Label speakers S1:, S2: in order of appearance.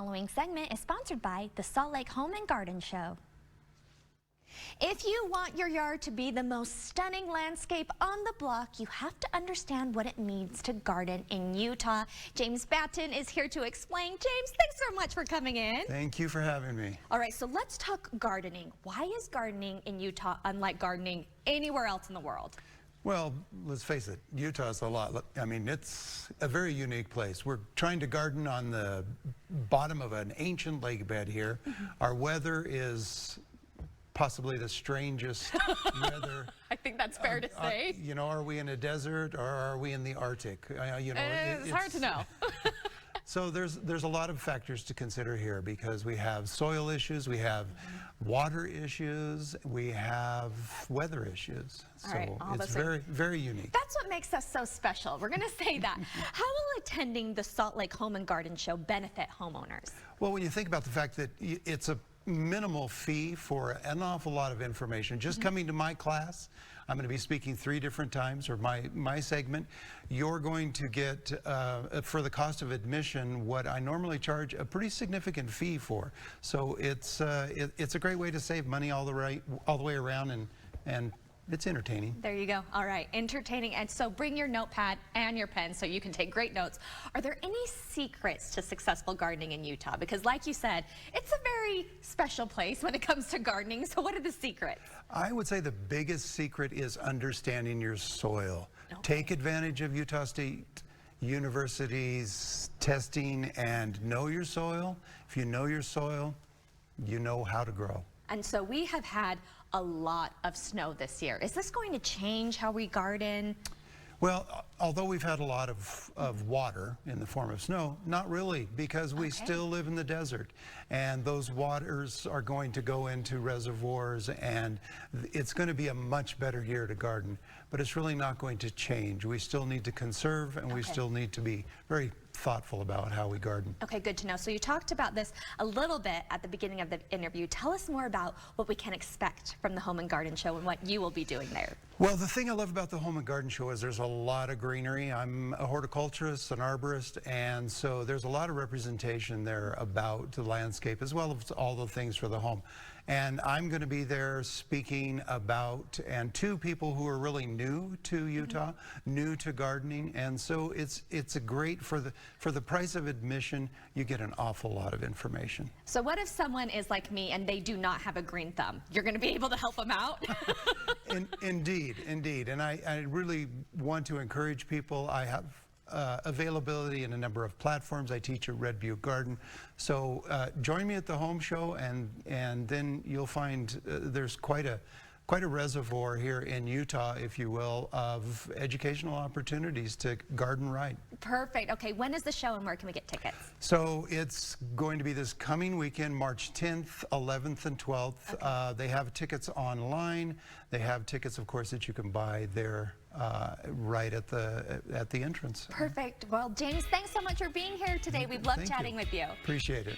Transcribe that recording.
S1: Following segment is sponsored by the Salt Lake Home and Garden Show. If you want your yard to be the most stunning landscape on the block, you have to understand what it means to garden in Utah. James Batton is here to explain. James, thanks so much for coming in.
S2: Thank you for having me.
S1: All right, so let's talk gardening. Why is gardening in Utah unlike gardening anywhere else in the world?
S2: Well, let's face it, Utah's a lot. I mean, it's a very unique place. We're trying to garden on the bottom of an ancient lake bed here. Our weather is possibly the strangest weather.
S1: I think that's fair to say.
S2: You know, are we in a desert or are we in the Arctic? You know,
S1: it's hard to know.
S2: So there's a lot of factors to consider here because we have soil issues, we have water issues, we have weather issues. So it's very, very unique.
S1: That's what makes us so special. We're going to say that. How will attending the Salt Lake Home and Garden Show benefit homeowners?
S2: Well, when you think about the fact that it's a minimal fee for an awful lot of information. Just coming to my class, I'm going to be speaking 3 different times, or my segment, you're going to get, for the cost of admission, what I normally charge a pretty significant fee for. So it's a great way to save money all the way around, and it's entertaining.
S1: There you go. All right, entertaining. And so bring your notepad and your pen so you can take great notes. Are there any secrets to successful gardening in Utah? Because like you said, it's a very special place when it comes to gardening. So what are the secrets?
S2: I would say the biggest secret is understanding your soil. Okay. Take advantage of Utah State University's testing and know your soil. If you know your soil, you know how to grow. And
S1: so we have had a lot of snow this year. Is this going to change how we garden?
S2: Well, although we've had a lot of water in the form of snow, not really, because we still live in the desert. And those waters are going to go into reservoirs, and it's going to be a much better year to garden. But it's really not going to change. We still need to conserve, and we still need to be very thoughtful about how we garden. Okay, good to know. So you talked about this a little bit at the beginning of the interview. Tell us more about what we can expect from the Home and Garden Show and what you will be doing there. Well, the thing I love about the Home and Garden Show is there's a lot of greenery. I'm a horticulturist, an arborist, and so there's a lot of representation there about the landscape as well as all the things for the home. And I'm going to be there speaking about, and 2 people who are really new to Utah, new to gardening, and so it's a great, for the price of admission, you get an awful lot of information. So what if someone is like me and they do not have a green thumb? You're going to be able to help them out? Indeed, and I really want to encourage people. I have availability in a number of platforms. I teach at Red Butte Garden. So join me at the home show, and then you'll find there's quite a reservoir here in Utah, if you will, of educational opportunities to garden right. Perfect. Okay, when is the show and where can we get tickets? So it's going to be this coming weekend, March 10th, 11th, and 12th. They have tickets online. They have tickets, of course, that you can buy there right at the entrance. Perfect. Well, James, thanks so much for being here today. We've loved chatting with you. Appreciate it.